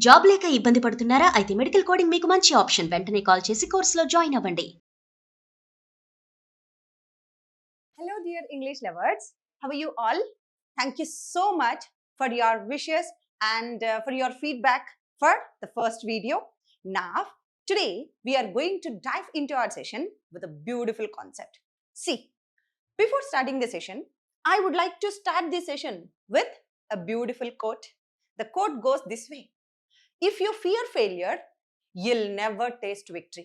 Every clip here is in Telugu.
జాబ్ లేక ఇబ్బంది పడుతున్నారా? అయితే మెడికల్ కోడింగ్ మీకు మంచి ఆప్షన్. వెంటనే కాల్ చేసి కోర్సులో జాయిన్ అవ్వండి. Hello, dear English lovers. How are you all? Thank you so much for your wishes and for your feedback for the first video. Now, today we are going to dive into our session with a beautiful concept. See, before starting the session, I would like to start this session with a beautiful quote. The quote goes this way: if you fear failure, you'll never taste victory.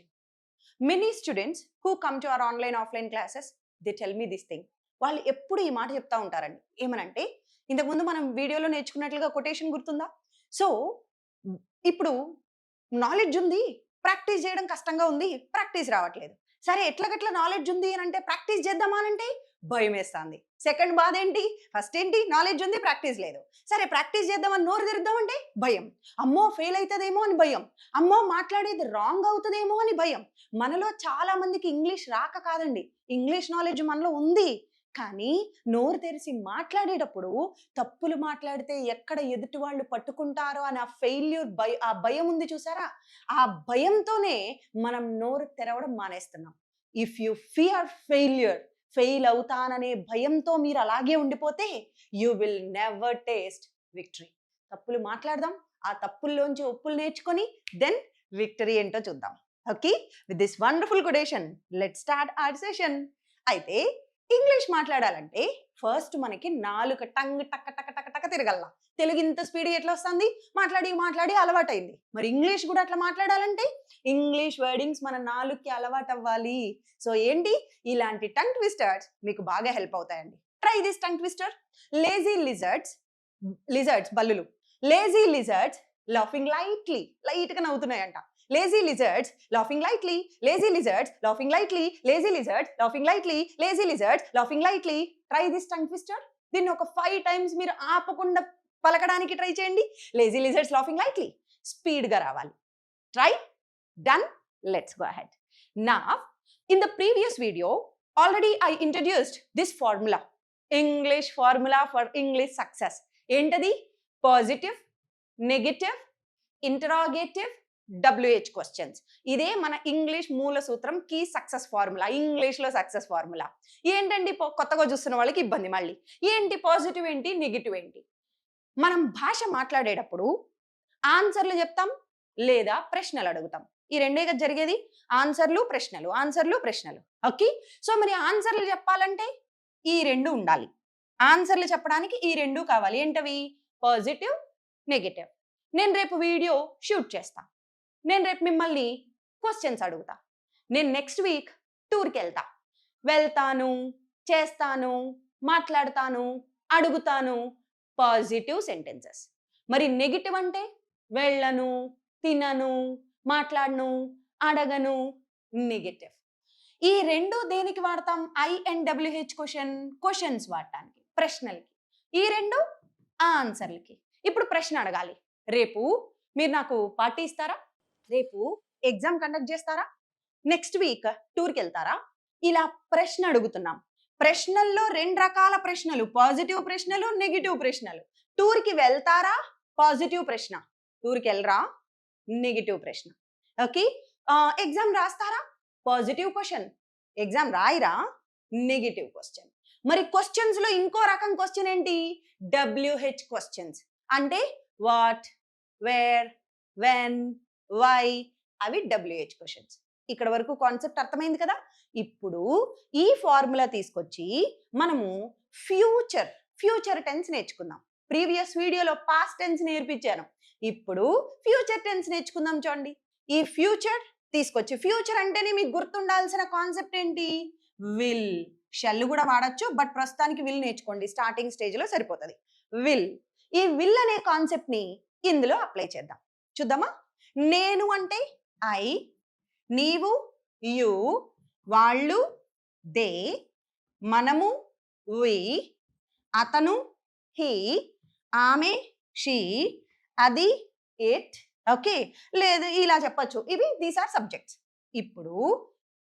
Many students who come to our online offline classes, they tell me this thing. వాళ్ళు ఎప్పుడు ఈ మాట చెప్తా ఉంటారండి. ఏమనంటే, ఇంతకుముందు మనం వీడియోలో నేర్చుకున్నట్లుగా కొటేషన్ గుర్తుందా? సో ఇప్పుడు నాలెడ్జ్ ఉంది, ప్రాక్టీస్ చేయడం కష్టంగా ఉంది, ప్రాక్టీస్ రావట్లేదు. సరే ఎట్లాగట్లా నాలెడ్జ్ ఉంది అని అంటే ప్రాక్టీస్ చేద్దామా అంటే భయం వేస్తుంది. సెకండ్ బాధ ఏంటి? ఫస్ట్ ఏంటి? నాలెడ్జ్ ఉంది, ప్రాక్టీస్ లేదు. సరే ప్రాక్టీస్ చేద్దామని నోరు తెరుద్దామంటే భయం. అమ్మో ఫెయిల్ అవుతుందేమో అని భయం. అమ్మో మాట్లాడేది రాంగ్ అవుతుందేమో అని భయం. మనలో చాలా మందికి ఇంగ్లీష్ రాక కాదండి, ఇంగ్లీష్ నాలెడ్జ్ మనలో ఉంది. కానీ నోరు తెరిచి మాట్లాడేటప్పుడు తప్పులు మాట్లాడితే ఎక్కడ ఎదుటి వాళ్ళు పట్టుకుంటారో అని ఆ భయం ఉంది చూసారా? ఆ భయంతోనే మనం నోరు తెరవడం మానేస్తున్నాం. If you fear failure, fail అవుతాననే భయంతో మీరు అలాగే ఉండిపోతే you will never taste victory. తప్పులు మాట్లాడదాం, ఆ తప్పుల్లోంచి ఒప్పులు నేర్చుకొని దెన్ విక్టరీ ఏంటో చూద్దాం. Okay, with this wonderful quotation let start our session. అయితే ఇంగ్లీష్ మాట్లాడాలంటే ఫస్ట్ మనకి నాలుక టంగ్ టక్క టక్క టక్క టక్క తిరగల్లా. తెలుగు ఇంత స్పీడ్ ఎట్లా వస్తుంది? మాట్లాడి మాట్లాడి అలవాటైంది. మరి ఇంగ్లీష్ కూడా అట్లా మాట్లాడాలంటే ఇంగ్లీష్ వర్డింగ్స్ మన నాలుగుకి అలవాటు అవ్వాలి. సో ఏంటి, ఇలాంటి టంగ్ ట్విస్టర్స్ మీకు బాగా హెల్ప్ అవుతాయండి. Try this tongue twister. Lazy lizards, lizards బల్లులు. Lazy lizards laughing lightly, light గా నవ్వుతున్నాయంట. Lazy lizards laughing lightly, lazy lizards laughing lightly, lazy lizards laughing lightly, lazy lizards laughing lightly. Try this tongue twister. దీన్ని ఒక 5 times మీరు ఆపకుండా పలకడానికి ట్రై చేయండి. lazy lizards laughing lightly. Speed గా రావాలి. Try. Done. Let's go ahead. Now, in the previous video, already I introduced this formula. English formula for English success. ఏంటది? Positive, negative, interrogative, WH questions. ఇదే మన ఇంగ్లీష్ మూల సూత్రం, కీ సక్సెస్ ఫార్ములా. ఇంగ్లీష్ లో సక్సెస్ ఫార్ములా ఏంటండి? కొత్తగా చూస్తున్న వాళ్ళకి ఇబ్బంది. మళ్ళీ ఏంటి పాజిటివ్ ఏంటి, నెగిటివ్ ఏంటి? మనం భాష మాట్లాడేటప్పుడు ఆన్సర్లు చెప్తాం లేదా ప్రశ్నలు అడుగుతాం. ఈ రెండే కదా జరిగేది, ఆన్సర్లు ప్రశ్నలు, ఆన్సర్లు ప్రశ్నలు. ఓకే, సో మరి ఆన్సర్లు చెప్పాలంటే ఈ రెండు ఉండాలి. ఆన్సర్లు చెప్పడానికి ఈ రెండు కావాలి. ఏంటవి? Positive, negative. నేను రేపు వీడియో షూట్ చేస్తా, నేను రేపు మిమ్మల్ని క్వశ్చన్స్ అడుగుతా, నేను నెక్స్ట్ వీక్ టూర్కి వెళ్తాను, చేస్తాను, మాట్లాడతాను, అడుగుతాను. Positive sentences. మరి నెగిటివ్ అంటే వెళ్ళను, తినను, మాట్లాడను, అడగను. నెగిటివ్. ఈ రెండు దేనికి వాడతాం? INWH క్వశ్చన్స్ వాడటానికి, ప్రశ్నలకి. ఈ రెండు ఆన్సర్లకి. ఇప్పుడు ప్రశ్న అడగాలి. రేపు మీరు నాకు పార్టీ ఇస్తారా? రేపు ఎగ్జామ్ కండక్ట్ చేస్తారా? నెక్స్ట్ వీక్ టూర్కి వెళ్తారా? ఇలా ప్రశ్న అడుగుతున్నాం. ప్రశ్నల్లో 2 రకాల ప్రశ్నలు, పాజిటివ్ ప్రశ్నలు, నెగిటివ్ ప్రశ్నలు. టూర్కి వెళ్తారా? పాజిటివ్ ప్రశ్న. టూర్కి వెళ్ళరా? నెగిటివ్ ప్రశ్న. ఓకే, ఎగ్జామ్ రాస్తారా? Positive question. ఎగ్జామ్ రాయిరా? Negative question. మరి క్వశ్చన్స్ లో ఇంకో రకం క్వశ్చన్ ఏంటి? WH questions. అంటే వాట్, వేర్, వెన్, వై, అవి WH క్వశ్చన్స్. ఇక్కడ వరకు కాన్సెప్ట్ అర్థమైంది కదా? ఇప్పుడు ఈ ఫార్ములా తీసుకొచ్చి మనము ఫ్యూచర్ టెన్స్ నేర్చుకుందాం. ప్రీవియస్ వీడియోలో పాస్ట్ టెన్స్ నేర్పించాను, ఇప్పుడు ఫ్యూచర్ టెన్స్ నేర్చుకుందాం. చూడండి, ఈ ఫ్యూచర్ తీసుకొచ్చి, ఫ్యూచర్ అంటేనే మీకు గుర్తుండాల్సిన కాన్సెప్ట్ ఏంటి? విల్. షెల్ కూడా వాడచ్చు, బట్ ప్రస్తుతానికి విల్ నేర్చుకోండి, స్టార్టింగ్ స్టేజ్ లో సరిపోతుంది. విల్. ఈ విల్ అనే కాన్సెప్ట్ ని ఇందులో అప్లై చేద్దాం. చూద్దామా? నేను అంటే ఐ, నీవు యు, వాళ్ళు దే, మనము వి, అతను హీ, ఆమె షీ, అది ఇట్. ఓకే, లేదు ఇలా చెప్పచ్చు. ఇవి దీస్ ఆర్ సబ్జెక్ట్స్. ఇప్పుడు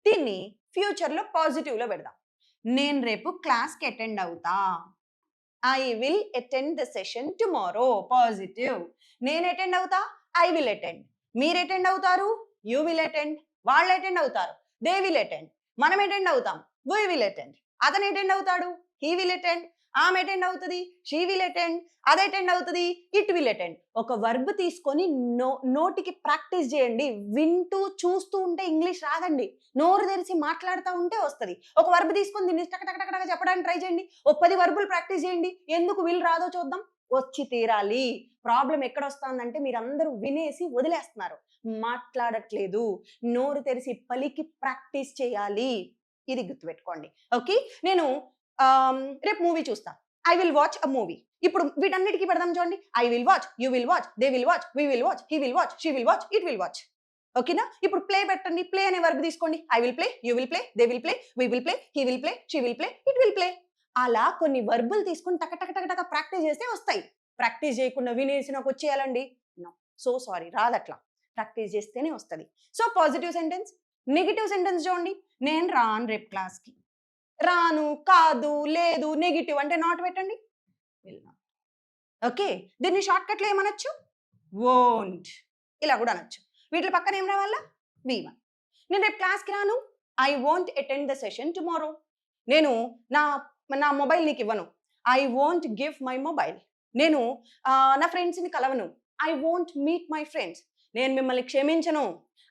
దీన్ని ఫ్యూచర్ లో పాజిటివ్ లో పెడదాం. నేను రేపు క్లాస్కి అటెండ్ అవుతా. I will attend the session tomorrow. Positive. నేను అటెండ్ అవుతా, ఐ విల్ అటెండ్. మీరు అటెండ్ అవుతారు, యూ విల్ అటెండ్. వాళ్ళు అటెండ్ అవుతారు, దే విల్ అటెండ్. మనం అటెండ్ అవుతాం, వీ విల్ అటెండ్. అతను అటెండ్ అవుతాడు, హీ విల్ అటెండ్. ఆమె అటెండ్ అవుతుంది, షీ విల్ అటెండ్. అది అటెండ్ అవుతుంది, ఇట్ విల్ అటెండ్. ఒక వర్బ్ తీసుకొని నోటికి ప్రాక్టీస్ చేయండి. వింటూ చూస్తూ ఉంటే ఇంగ్లీష్ రాదండి. నోరు తెరిచి మాట్లాడుతూ ఉంటే వస్తుంది. ఒక వర్బ్ తీసుకొని దీన్ని టకటకటక చెప్పడానికి ట్రై చేయండి. ఓ 10 వర్బులు ప్రాక్టీస్ చేయండి. ఎందుకు విల్ రాదో చూద్దాం. వచ్చి తీరాలి. ప్రాబ్లం ఎక్కడ వస్తుందంటే మీరందరూ వినేసి వదిలేస్తున్నారు, మాట్లాడట్లేదు. నోరు తెరిచి పలికి ప్రాక్టీస్ చేయాలి. ఇది గుర్తుపెట్టుకోండి. ఓకే, నేను రేపు మూవీ చూస్తా. I will watch a movie. ఇప్పుడు వీటన్నిటికీ పెడదాం చూడండి. I will watch, you will watch, they will watch, we will watch, he will watch, she will watch, it will watch. ఓకేనా? ఇప్పుడు ప్లే పెట్టండి. ప్లే అనే వర్బ్ తీసుకోండి. I will play, you will play, they will play, we will play, he will play, she will play, it will play. అలా కొన్ని వర్బులు తీసుకొని టక టక టక టక ప్రాక్టీస్ చేస్తే వస్తాయి. ప్రాక్టీస్ చేయకుండా వినేసి నాకు వచ్చేయాలండి, నో, సో సారీ, రాదట్లా. ప్రాక్టీస్ చేస్తేనే వస్తుంది. So positive sentence. Negative sentence చూడండి. నేను రాను రేపు క్లాస్కి. రాను, కాదు, లేదు, నెగిటివ్ అంటే నాట్ పెట్టండి. ఓకే, దీన్ని షార్ట్ కట్లో ఏమనొచ్చు? వోంట్. ఇలా కూడా అనొచ్చు. వీటి పక్కన ఏం రావాలా? V1. నేను రేపు క్లాస్కి రాను. I won't attend the session tomorrow. నేను నా మొబైల్ నీకు ఇవ్వను. I won't give my mobile. నేను నా ఫ్రెండ్స్ని కలవను. I won't meet my friends. నేను మిమ్మల్ని క్షమించను.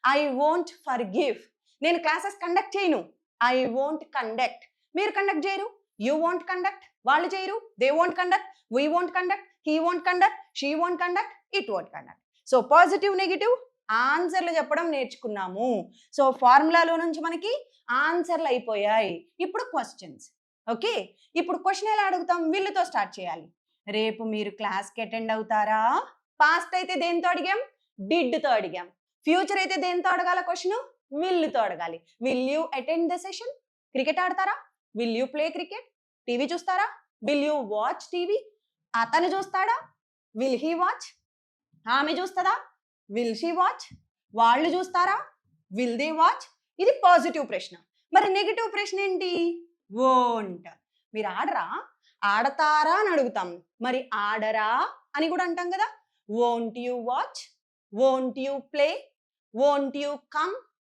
I won't forgive. నేను క్లాసెస్ కండక్ట్ చేయను. I won't conduct. మీరు కండక్ట్ చేయరు, యూ వోంట్ కండక్ట్. వాళ్ళు చేయరు, they won't conduct, we won't conduct, he won't conduct, she won't conduct, it won't conduct. So positive, negative ఆన్సర్లు చెప్పడం నేర్చుకున్నాము. సో ఫార్ములాలో నుంచి మనకి ఆన్సర్లు అయిపోయాయి. ఇప్పుడు క్వశ్చన్స్. ఓకే, ఇప్పుడు క్వశ్చన్ ఎలా అడుగుతాం? విల్లుతో స్టార్ట్ చేయాలి. రేపు మీరు క్లాస్కి అటెండ్ అవుతారా? పాస్ట్ అయితే దేంతో అడిగాం? డిడ్తో అడిగాం. ఫ్యూచర్ అయితే దేంతో అడగాల క్వశ్చన్? విల్లుతో అడగాలి. Will you attend the session? Cricket ఆడతారా? Will you play cricket? TV చూస్తారా? Will you watch TV? అతను చూస్తాడా? Will he watch? ఆమె చూస్తుందా? Will she watch? వాళ్ళు చూస్తారా? Will they watch? ఇది పాజిటివ్ ప్రశ్న. మరి నెగిటివ్ ప్రశ్న ఏంటి? వోంట్. మీరు ఆడరా? ఆడతారా అని అడుగుతాం. మరి ఆడరా అని కూడా అంటాం కదా. Won't you watch? Won't you play? Won't you come?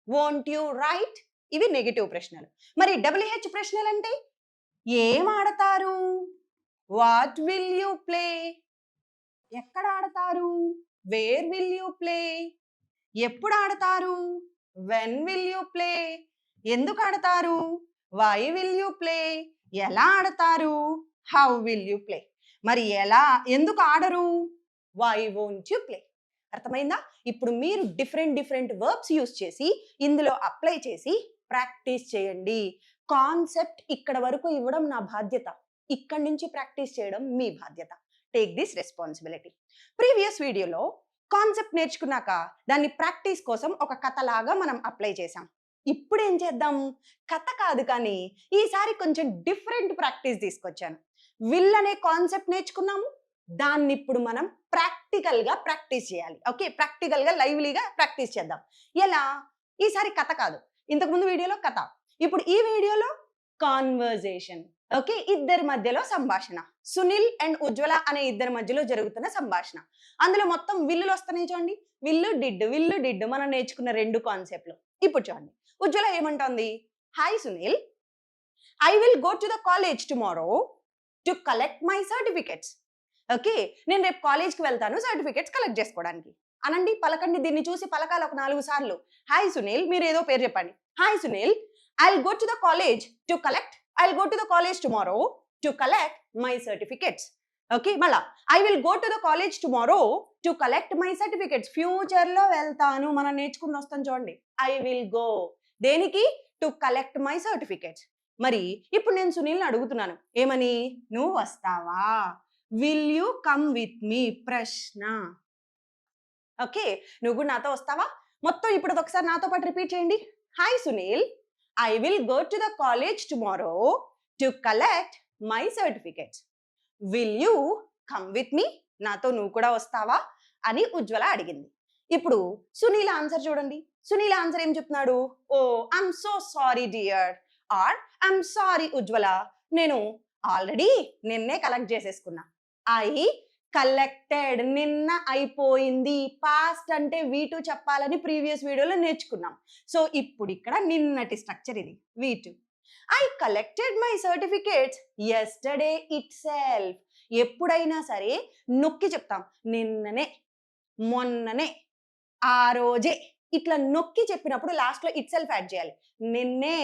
Won't you write? ఇవి నెగిటివ్ ప్రశ్నలు. మరి WH ప్రశ్నలు అంటే ఏం ఆడతారు? What will you play? ఎక్కడ ఆడతారు? Where will you play? ఎప్పుడు ఆడతారు? When will you play? ఎందుకు ఆడతారు? Why will you play? ఎలా ఆడతారు? How will you play? మరి ఎలా, ఎందుకు ఆడరు? Why won't you play? అర్థమైందా? ఇప్పుడు మీరు డిఫరెంట్ వర్బ్స్ యూస్ చేసి ఇందులో అప్లై చేసి ప్రాక్టీస్ చేయండి. కాన్సెప్ట్ ఇక్కడ వరకు ఇవ్వడం నా బాధ్యత, ఇక్కడి నుంచి ప్రాక్టీస్ చేయడం మీ బాధ్యత. Take this responsibility. ప్రీవియస్ వీడియోలో కాన్సెప్ట్ నేర్చుకున్నాక దాన్ని ప్రాక్టీస్ కోసం ఒక కథలాగా మనం అప్లై చేసాం. ఇప్పుడు ఏం చేద్దాం? కథ కాదు కానీ ఈసారి కొంచెం డిఫరెంట్ ప్రాక్టీస్ తీసుకొచ్చాను. విల్ అనే కాన్సెప్ట్ నేర్చుకున్నాము, దాన్ని ఇప్పుడు మనం ప్రాక్టికల్గా ప్రాక్టీస్ చేయాలి. ఓకే, ప్రాక్టికల్గా లైవ్లీగా ప్రాక్టీస్ చేద్దాం. ఎలా? ఈసారి కథ కాదు, ఇంతకుముందు వీడియోలో కథ, ఇప్పుడు ఈ వీడియోలో కాన్వర్జేషన్. ఓకే, ఇద్దరి మధ్యలో సంభాషణ. సునీల్ అండ్ ఉజ్వల అనే ఇద్దరి మధ్యలో జరుగుతున్న సంభాషణ. అందులో మొత్తం విల్లులు వస్తున్నాయి చూడండి. విల్లు డిడ్ మనం నేర్చుకున్న 2 కాన్సెప్ట్లు. ఇప్పుడు చూడండి, ఉజ్వల ఏమంటోంది? Hi Sunil, I will go to the college tomorrow to collect my certificates. Okay, నేను రేపు కాలేజ్కి వెళ్తాను సర్టిఫికెట్స్ కలెక్ట్ చేసుకోవడానికి. అనండి, పలకండి. దీన్ని చూసి పలకాలి ఒక 4 సార్లు. హాయ్ సునీల్, మీరు ఏదో పేరు చెప్పండి. Hi Sunil, I'll go to the college to collect, I'll go to the college tomorrow to collect my certificates. Okay, మళ్ళా I will go to the college tomorrow to collect my certificates. ఫ్యూచర్లో వెళ్తాను, మనం నేర్చుకుని వస్తాం చూడండి. ఐ విల్ గో దేనికి? To collect my certificates. మరి ఇప్పుడు నేను సునీల్ని అడుగుతున్నాను ఏమని? నువ్వు వస్తావా? Will you come with me? ప్రశ్న. ఓకే, నువ్వు కూడా నాతో వస్తావా? మొత్తం ఇప్పుడు ఒకసారి నాతో పాటు రిపీట్ చేయండి. Hi Sunil, I will go to the college tomorrow to collect my certificates. Will you come with me? నాతో నువ్వు కూడా వస్తావా అని ఉజ్వల అడిగింది. ఇప్పుడు సునీల్ ఆన్సర్ చూడండి. సునీల్ ఆన్సర్ ఏం చెప్తున్నాడు? Oh I'm so sorry dear, or I'm sorry Ujwala, నేను ఆల్రెడీ నిన్నే కలెక్ట్ చేసేసుకున్నా. ఐ కలెక్టెడ్ నిన్న అయిపోయింది. పాస్ట్ అంటే V2 చెప్పాలని ప్రీవియస్ వీడియోలో నేర్చుకున్నాం. సో ఇప్పుడు ఇక్కడ నిన్నటి స్ట్రక్చర్ ఇది V2. I collected my certificates yesterday itself. ఎప్పుడైనా సరే నొక్కి చెప్తాం. నిన్ననే, మొన్ననే, ఆ రోజే ఇట్లా నొక్కి చెప్పినప్పుడు లాస్ట్ లో ఇట్ సెల్ఫ్ యాడ్ చేయాలి. నిన్నే,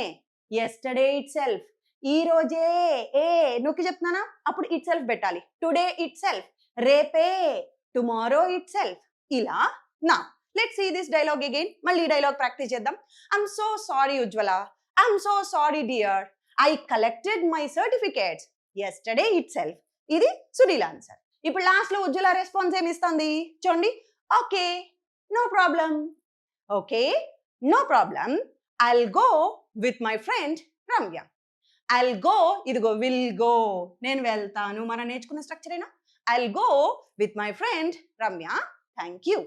yesterday itself, ఈ రోజే నొక్కి చెప్తున్నానా అప్పుడు ఇట్ సెల్ఫ్ పెట్టాలి. టుడే ఇట్ సెల్ఫ్, రేపే, టుమారో ఇట్ సెల్ఫ్. ఇలా నా let's see this dialogue again. మళ్ళీ డైలాగ్ ప్రాక్టీస్ చేద్దాం. I'm so sorry Ujwala, I'm so sorry dear, I collected my certificates yesterday itself. ఇది సునీల్ ఆన్సర్. ఇప్పుడు లాస్ట్ లో ఉజ్వల రెస్పాన్స్ ఏమి ఇస్తుంది చూడండి. Okay no problem, okay no problem, I'll go with my friend Ramya. I'll go, ఇదిగో విల్ గో, నేను వెళ్తాను, మనం నేర్చుకున్న స్ట్రక్చరేనా. I'll go with my friend Ramya, thank you.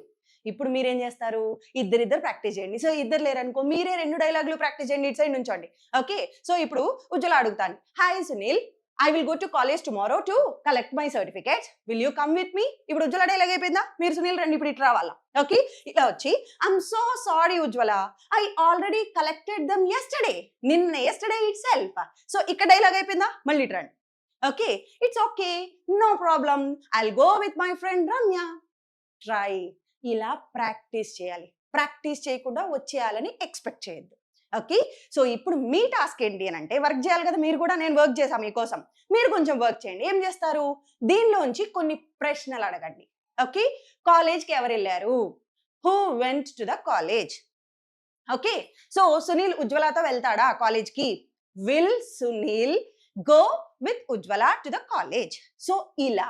ఇప్పుడు మీరేం చేస్తారు, ఇద్దరిద్దరు ప్రాక్టీస్ చేయండి. సో ఇద్దరు లేరనుకో మీరే 2 డైలాగులు ప్రాక్టీస్ చేయండి, ఇటు సైడ్ నుంచోండి. ఓకే సో ఇప్పుడు ఉజ్వల అడుగుతాను. Hi Sunil, I will go to college tomorrow to collect my certificates, will you come with me. ఇప్పుడు ఉజ్వల డైలాగ్ అయిపోయిందా, మీరు సునీల్ రండి ఇప్పుడు ఇటు రావాలా. ఓకే ఇలా వచ్చి I'm so sorry Ujwala, I already collected them yesterday, నిన్న yesterday ఇట్ సెల్ఫ్. సో ఇక్కడ డైలాగ్ అయిపోయిందా, మళ్ళీ ఇటు రండి. Okay it's okay no problem, I'll go with my friend Ramya. Try ఇలా ప్రాక్టీస్ చేయాలి. ప్రాక్టీస్ చేయకుండా వచ్చేయాలని ఎక్స్పెక్ట్ చేయొద్దు. ఓకే సో ఇప్పుడు మీ టాస్క్ ఏంటి అని అంటే వర్క్ చేయాలి కదా మీరు కూడా. నేను వర్క్ చేశాను మీకోసం, మీరు కొంచెం వర్క్ చేయండి. ఏం చేస్తారు, దీనిలోంచి కొన్ని ప్రశ్నలు అడగండి. ఓకే కాలేజ్కి ఎవరు వెళ్ళారు, who went to the college. Okay so Sunil ఉజ్వలతో వెళ్తాడా కాలేజ్కి, will Sunil go with Ujwala to the college. So ఇలా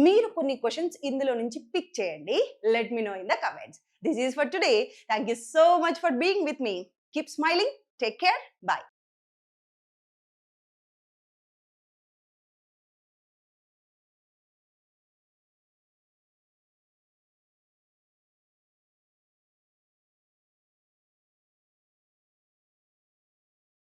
మీరు కొన్ని క్వశ్చన్స్ ఇందులో నుంచి పిక్ చేయండి. Let me know in the comments. This is for today. Thank you so much for being with me. Keep smiling. Take care. By.